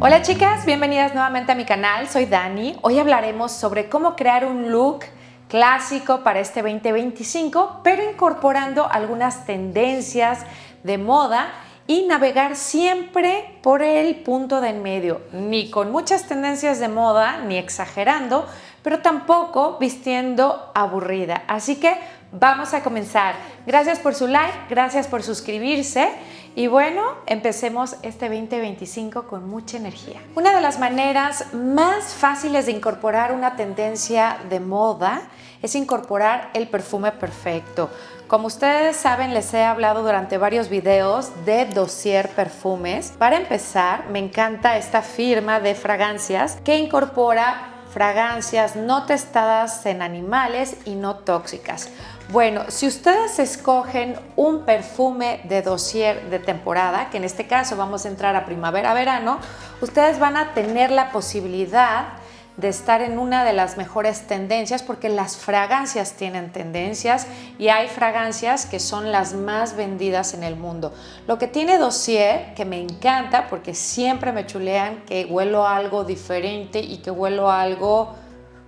Hola chicas, bienvenidas nuevamente a mi canal, soy Dani. Hoy hablaremos sobre cómo crear un look clásico para este 2025, pero incorporando algunas tendencias de moda y navegar siempre por el punto de en medio, ni con muchas tendencias de moda, ni exagerando, pero tampoco vistiendo aburrida. Así que vamos a comenzar. Gracias por su like, gracias por suscribirse. Y bueno, empecemos este 2025 con mucha energía. Una de las maneras más fáciles de incorporar una tendencia de moda es incorporar el perfume perfecto. Como ustedes saben, les he hablado durante varios videos de Dossier Perfumes. Para empezar, me encanta esta firma de fragancias que incorpora fragancias no testadas en animales y no tóxicas. Bueno, si ustedes escogen un perfume de Dossier de temporada, que en este caso vamos a entrar a primavera-verano, ustedes van a tener la posibilidad de estar en una de las mejores tendencias, porque las fragancias tienen tendencias y hay fragancias que son las más vendidas en el mundo. Lo que tiene Dossier, que me encanta porque siempre me chulean que huelo a algo diferente y que huelo a algo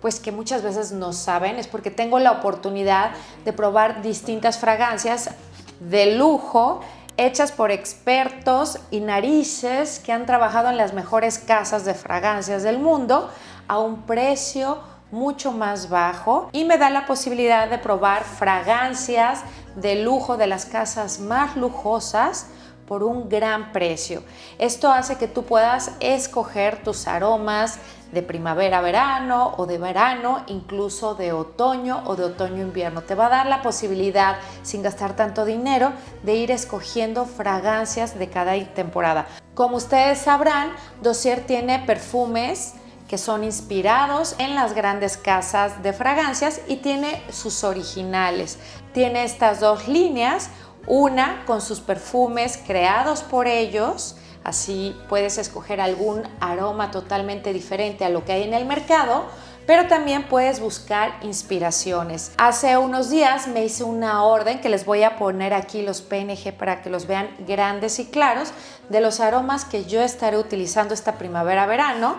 pues que muchas veces no saben, es porque tengo la oportunidad de probar distintas fragancias de lujo hechas por expertos y narices que han trabajado en las mejores casas de fragancias del mundo a un precio mucho más bajo, y me da la posibilidad de probar fragancias de lujo de las casas más lujosas por un gran precio. Esto hace que tú puedas escoger tus aromas de primavera-verano o de verano, incluso de otoño o de otoño-invierno. Te va a dar la posibilidad, sin gastar tanto dinero, de ir escogiendo fragancias de cada temporada. Como ustedes sabrán, Dossier tiene perfumes que son inspirados en las grandes casas de fragancias y tiene sus originales. Tiene estas dos líneas, una con sus perfumes creados por ellos, así puedes escoger algún aroma totalmente diferente a lo que hay en el mercado, pero también puedes buscar inspiraciones. Hace unos días me hice una orden que les voy a poner aquí los PNG para que los vean grandes y claros, de los aromas que yo estaré utilizando esta primavera-verano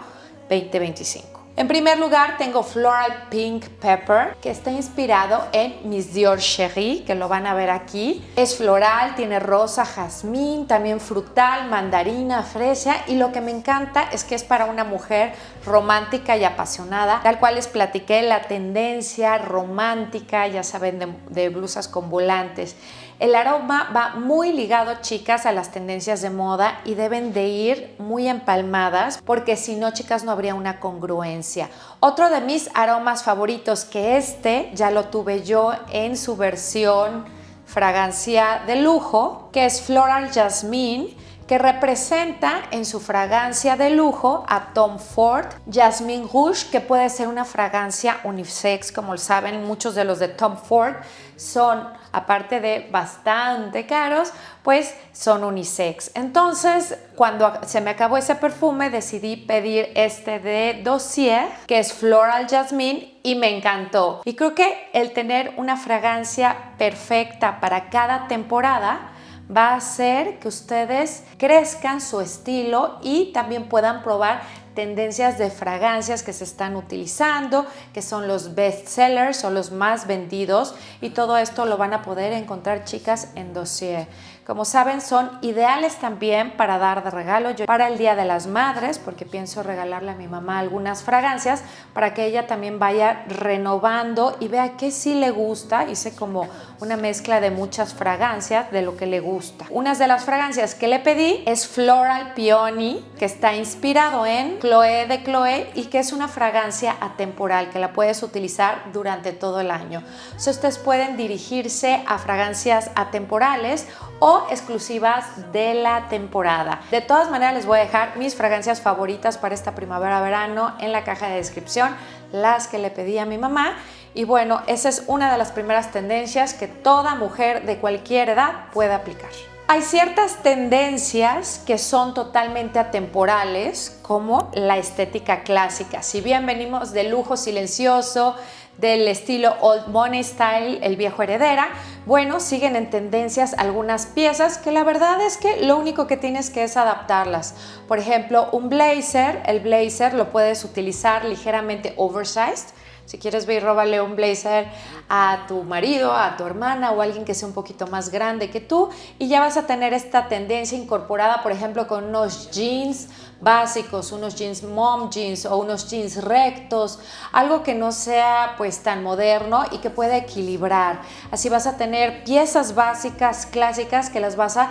2025. En primer lugar tengo Floral Pink Pepper, que está inspirado en Miss Dior Cherie, que lo van a ver aquí. Es floral, tiene rosa, jazmín, también frutal, mandarina, fresa, y lo que me encanta es que es para una mujer romántica y apasionada, tal cual les platiqué la tendencia romántica, ya saben, de blusas con volantes. El aroma va muy ligado, chicas, a las tendencias de moda y deben de ir muy empalmadas, porque si no, chicas, no habría una congruencia. Otro de mis aromas favoritos, que ya lo tuve yo en su versión fragancia de lujo, que es Floral Jasmine, que representa en su fragancia de lujo a Tom Ford. Jasmine Rouge, que puede ser una fragancia unisex, como saben, muchos de los de Tom Ford son, aparte de bastante caros, pues son unisex. Entonces, cuando se me acabó ese perfume, decidí pedir este de Dossier, que es Floral Jasmine, y me encantó. Y creo que el tener una fragancia perfecta para cada temporada va a hacer que ustedes crezcan su estilo y también puedan probar tendencias de fragancias que se están utilizando, que son los best sellers o los más vendidos, y todo esto lo van a poder encontrar, chicas, en Dossier. Como saben, son ideales también para dar de regalo. Yo para el Día de las Madres, porque pienso regalarle a mi mamá algunas fragancias para que ella también vaya renovando y vea que sí le gusta. Hice como una mezcla de muchas fragancias de lo que le gusta. Una de las fragancias que le pedí es Floral Peony, que está inspirado en Chloé de Chloé y que es una fragancia atemporal que la puedes utilizar durante todo el año. So, ustedes pueden dirigirse a fragancias atemporales o exclusivas de la temporada. De todas maneras, les voy a dejar mis fragancias favoritas para esta primavera-verano en la caja de descripción, las que le pedí a mi mamá. Y bueno, esa es una de las primeras tendencias que toda mujer de cualquier edad puede aplicar. Hay ciertas tendencias que son totalmente atemporales, como la estética clásica. Si bien venimos de lujo silencioso, del estilo Old Money Style, el viejo heredera. Bueno, siguen en tendencias algunas piezas que la verdad es que lo único que tienes que es adaptarlas. Por ejemplo, un blazer, el blazer lo puedes utilizar ligeramente oversized. Si quieres ver, róbale un blazer a tu marido, a tu hermana o a alguien que sea un poquito más grande que tú y ya vas a tener esta tendencia incorporada, por ejemplo, con unos jeans básicos, unos jeans mom jeans o unos jeans rectos, algo que no sea pues tan moderno y que pueda equilibrar. Así vas a tener piezas básicas, clásicas, que las vas a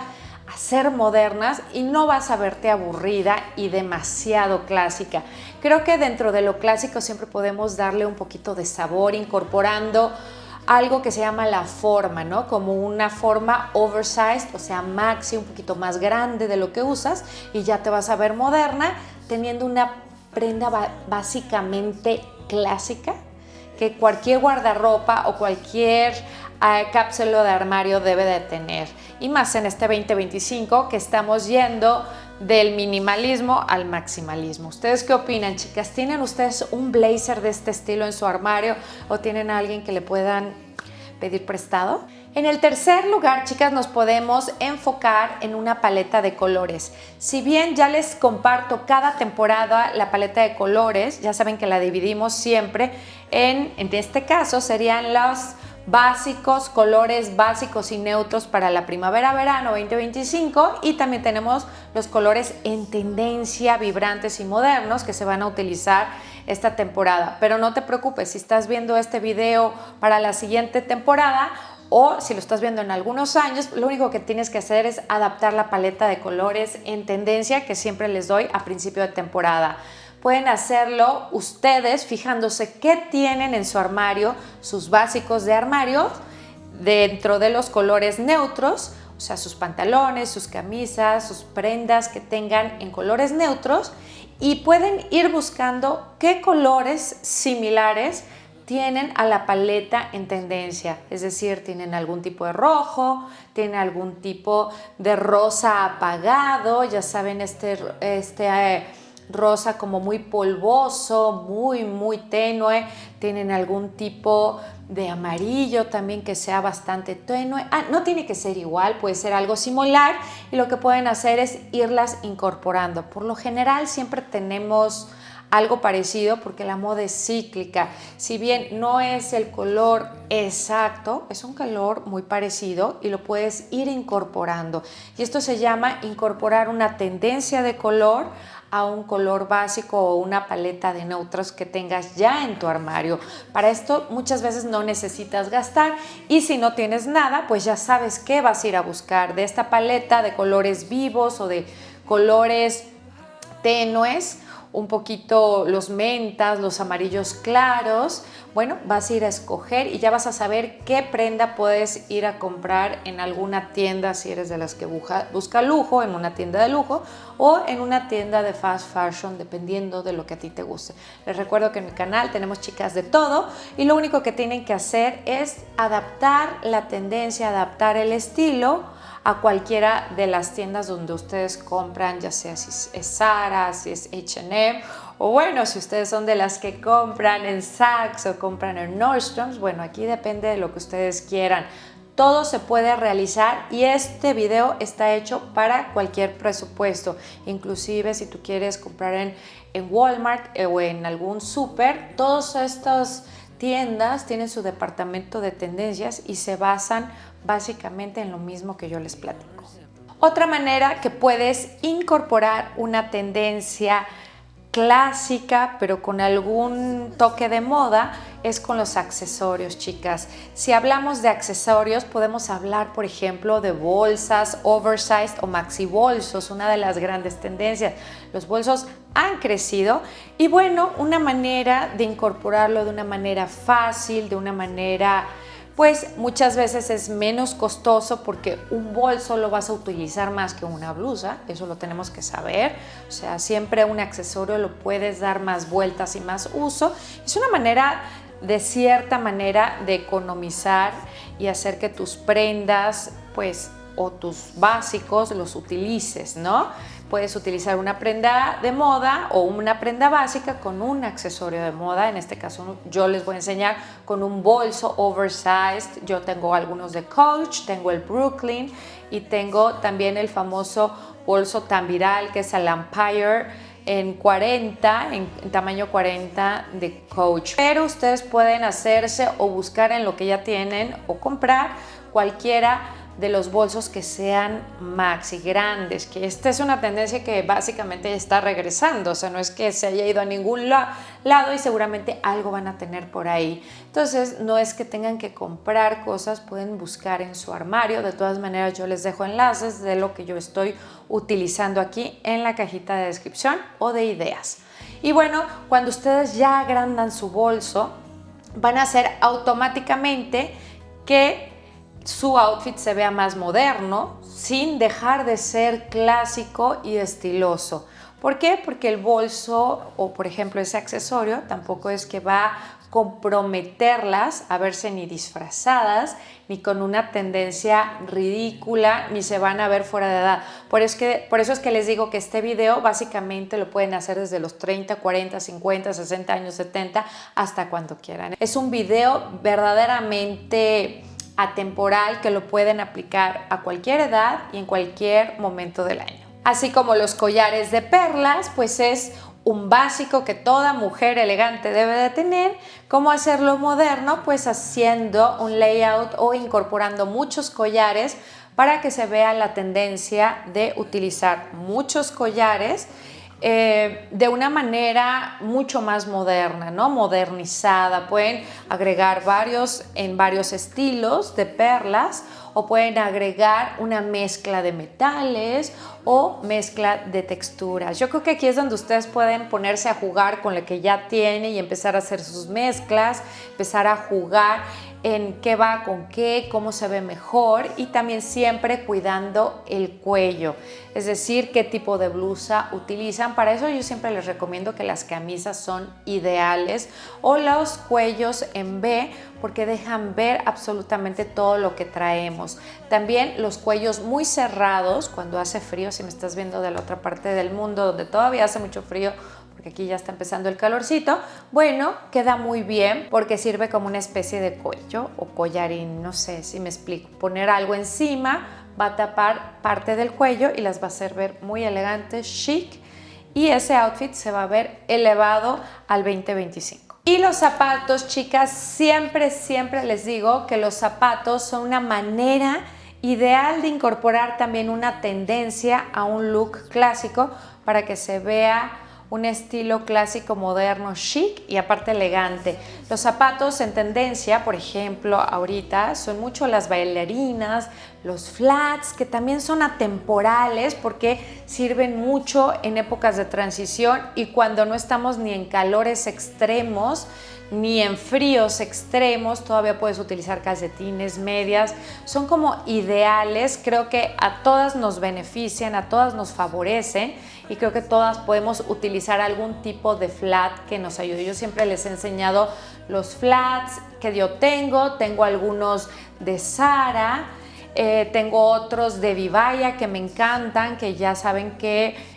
hacer modernas y no vas a verte aburrida y demasiado clásica. Creo que dentro de lo clásico siempre podemos darle un poquito de sabor incorporando algo que se llama la forma, ¿no? Como una forma oversized, o sea, maxi, un poquito más grande de lo que usas y ya te vas a ver moderna teniendo una prenda básicamente clásica que cualquier guardarropa o cualquier cápsula de armario debe de tener. Y más en este 2025 que estamos yendo del minimalismo al maximalismo. ¿Ustedes qué opinan, chicas? ¿Tienen ustedes un blazer de este estilo en su armario o tienen a alguien que le puedan pedir prestado? En el tercer lugar, chicas, nos podemos enfocar en una paleta de colores. Si bien ya les comparto cada temporada la paleta de colores, ya saben que la dividimos siempre en este caso serían los básicos, colores básicos y neutros para la primavera-verano 2025 y también tenemos los colores en tendencia, vibrantes y modernos que se van a utilizar esta temporada. Pero no te preocupes, si estás viendo este video para la siguiente temporada o si lo estás viendo en algunos años, lo único que tienes que hacer es adaptar la paleta de colores en tendencia que siempre les doy a principio de temporada. Pueden hacerlo ustedes fijándose qué tienen en su armario, sus básicos de armario, dentro de los colores neutros, o sea, sus pantalones, sus camisas, sus prendas que tengan en colores neutros y pueden ir buscando qué colores similares tienen a la paleta en tendencia, es decir, tienen algún tipo de rojo, tienen algún tipo de rosa apagado, ya saben, rosa como muy polvoso, muy tenue, tienen algún tipo de amarillo también que sea bastante tenue. No tiene que ser igual, puede ser algo similar y lo que pueden hacer es irlas incorporando. Por lo general siempre tenemos algo parecido porque la moda es cíclica. Si bien no es el color exacto, es un color muy parecido y lo puedes ir incorporando. Y esto se llama incorporar una tendencia de color a un color básico o una paleta de neutros que tengas ya en tu armario. Para esto muchas veces no necesitas gastar y si no tienes nada, pues ya sabes qué vas a ir a buscar de esta paleta de colores vivos o de colores tenues, un poquito los mentas, los amarillos claros. Bueno, vas a ir a escoger y ya vas a saber qué prenda puedes ir a comprar en alguna tienda, si eres de las que busca lujo, en una tienda de lujo o en una tienda de fast fashion, dependiendo de lo que a ti te guste. Les recuerdo que en mi canal tenemos chicas de todo y lo único que tienen que hacer es adaptar la tendencia, adaptar el estilo a cualquiera de las tiendas donde ustedes compran, ya sea si es Zara, si es H&M, o bueno, si ustedes son de las que compran en Saks o compran en Nordstrom, bueno, aquí depende de lo que ustedes quieran. Todo se puede realizar y este video está hecho para cualquier presupuesto, inclusive si tú quieres comprar en Walmart o en algún súper, todas estas tiendas tienen su departamento de tendencias y se basan básicamente en lo mismo que yo les platico. Otra manera que puedes incorporar una tendencia clásica pero con algún toque de moda es con los accesorios, chicas. Si hablamos de accesorios podemos hablar, por ejemplo, de bolsas oversized o maxi bolsos, una de las grandes tendencias. Los bolsos han crecido y bueno, una manera de incorporarlo de una manera fácil, de una manera pues muchas veces es menos costoso porque un bolso lo vas a utilizar más que una blusa, eso lo tenemos que saber, o sea, siempre un accesorio lo puedes dar más vueltas y más uso. Es una manera, de cierta manera, de economizar y hacer que tus prendas, pues, o tus básicos los utilices, ¿no? puedes utilizar una prenda de moda o una prenda básica con un accesorio de moda. En este caso yo les voy a enseñar con un bolso oversized. Yo tengo algunos de Coach, tengo el Brooklyn y tengo también el famoso bolso tan viral que es el Empire en 40, en tamaño 40 de Coach. Pero ustedes pueden hacerse o buscar en lo que ya tienen o comprar cualquiera de los bolsos que sean maxi grandes, que esta es una tendencia que básicamente está regresando, o sea, no es que se haya ido a ningún lado y seguramente algo van a tener por ahí. Entonces, no es que tengan que comprar cosas, pueden buscar en su armario. De todas maneras, yo les dejo enlaces de lo que yo estoy utilizando aquí en la cajita de descripción o de ideas. Y bueno, cuando ustedes ya agrandan su bolso, van a hacer automáticamente que su outfit se vea más moderno sin dejar de ser clásico y estiloso. ¿Por qué? Porque el bolso o por ejemplo ese accesorio tampoco es que va a comprometerlas a verse ni disfrazadas ni con una tendencia ridícula, ni se van a ver fuera de edad. Por eso es que les digo que este video básicamente lo pueden hacer desde los 30, 40, 50, 60 años, 70 hasta cuando quieran. Es un video verdaderamente atemporal que lo pueden aplicar a cualquier edad y en cualquier momento del año. Así como los collares de perlas, pues es un básico que toda mujer elegante debe de tener. ¿Cómo hacerlo moderno? Pues haciendo un layout o incorporando muchos collares para que se vea la tendencia de utilizar muchos collares de una manera mucho más moderna, ¿no? Modernizada. Pueden agregar varios estilos de perlas o pueden agregar una mezcla de metales o mezcla de texturas. Yo creo que aquí es donde ustedes pueden ponerse a jugar con lo que ya tienen y empezar a hacer sus mezclas, empezar a jugar en qué va con qué, cómo se ve mejor y también siempre cuidando el cuello, es decir, qué tipo de blusa utilizan. Para eso yo siempre les recomiendo que las camisas son ideales o los cuellos en V porque dejan ver absolutamente todo lo que traemos. También los cuellos muy cerrados cuando hace frío, si me estás viendo de la otra parte del mundo donde todavía hace mucho frío, porque aquí ya está empezando el calorcito, bueno, queda muy bien porque sirve como una especie de cuello o collarín, no sé si me explico. Poner algo encima va a tapar parte del cuello y las va a hacer ver muy elegantes, chic, y ese outfit se va a ver elevado al 2025. Y los zapatos, chicas, siempre les digo que los zapatos son una manera ideal de incorporar también una tendencia a un look clásico para que se vea un estilo clásico, moderno, chic y aparte elegante. Los zapatos en tendencia, por ejemplo, ahorita son mucho las bailarinas, los flats, que también son atemporales porque sirven mucho en épocas de transición y cuando no estamos ni en calores extremos ni en fríos extremos, todavía puedes utilizar calcetines, medias, son como ideales. Creo que a todas nos benefician, a todas nos favorecen y creo que todas podemos utilizar algún tipo de flat que nos ayude. Yo siempre les he enseñado los flats que yo tengo algunos de Zara, tengo otros de Vivaya que me encantan, que ya saben que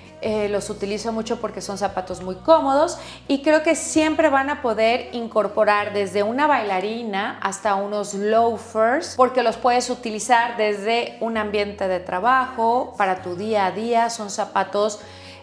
los utilizo mucho porque son zapatos muy cómodos y creo que siempre van a poder incorporar desde una bailarina hasta unos loafers porque los puedes utilizar desde un ambiente de trabajo, para tu día a día. Son zapatos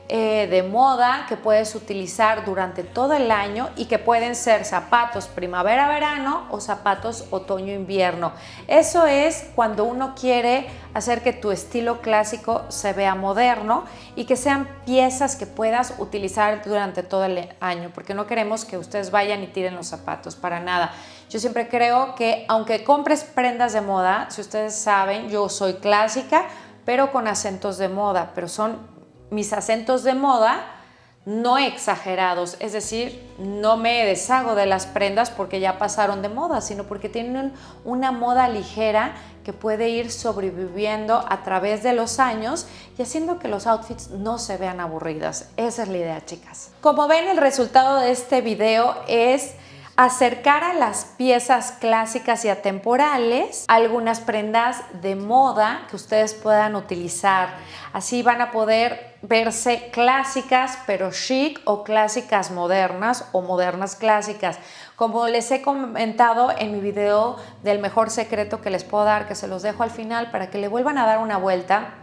de moda que puedes utilizar durante todo el año y que pueden ser zapatos primavera-verano o zapatos otoño-invierno. Eso es cuando uno quiere hacer que tu estilo clásico se vea moderno y que sean piezas que puedas utilizar durante todo el año, porque no queremos que ustedes vayan y tiren los zapatos, para nada. Yo siempre creo que aunque compres prendas de moda, si ustedes saben, yo soy clásica, pero con acentos de moda, pero son mis acentos de moda no exagerados, es decir, no me deshago de las prendas porque ya pasaron de moda, sino porque tienen una moda ligera que puede ir sobreviviendo a través de los años y haciendo que los outfits no se vean aburridas. Esa es la idea, chicas. Como ven, el resultado de este video es acercar a las piezas clásicas y atemporales algunas prendas de moda que ustedes puedan utilizar. Así van a poder verse clásicas pero chic, o clásicas modernas o modernas clásicas. Como les he comentado en mi video del mejor secreto que les puedo dar, que se los dejo al final para que le vuelvan a dar una vuelta,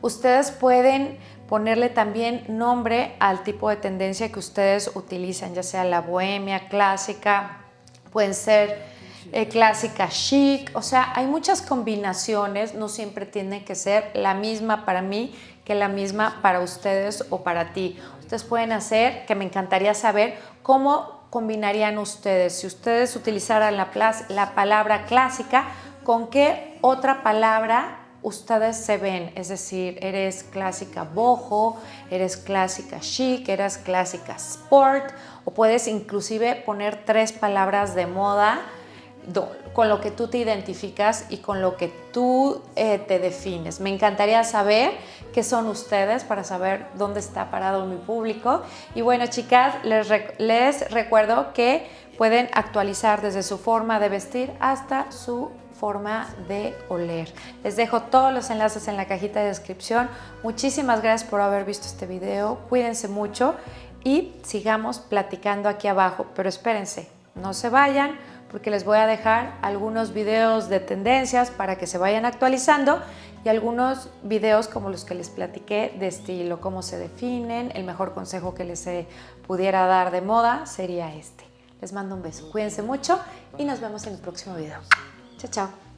ustedes pueden ponerle también nombre al tipo de tendencia que ustedes utilizan, ya sea la bohemia, clásica, pueden ser clásica chic, o sea, hay muchas combinaciones, no siempre tiene que ser la misma para mí que la misma para ustedes o para ti. Ustedes pueden hacer, que me encantaría saber cómo combinarían ustedes. Si ustedes utilizaran la palabra clásica, ¿con qué otra palabra ustedes se ven? Es decir, eres clásica boho, eres clásica chic, eres clásica sport, o puedes inclusive poner 3 palabras de moda con lo que tú te identificas y con lo que tú te defines. Me encantaría saber qué son ustedes para saber dónde está parado mi público. Y bueno, chicas, les recuerdo que pueden actualizar desde su forma de vestir hasta su forma de oler. Les dejo todos los enlaces en la cajita de descripción. Muchísimas gracias por haber visto este video. Cuídense mucho y sigamos platicando aquí abajo. Pero espérense, no se vayan, porque les voy a dejar algunos videos de tendencias para que se vayan actualizando y algunos videos como los que les platiqué de estilo, cómo se definen. El mejor consejo que les pudiera dar de moda sería este. Les mando un beso. Cuídense mucho y nos vemos en el próximo video. Chao, chao.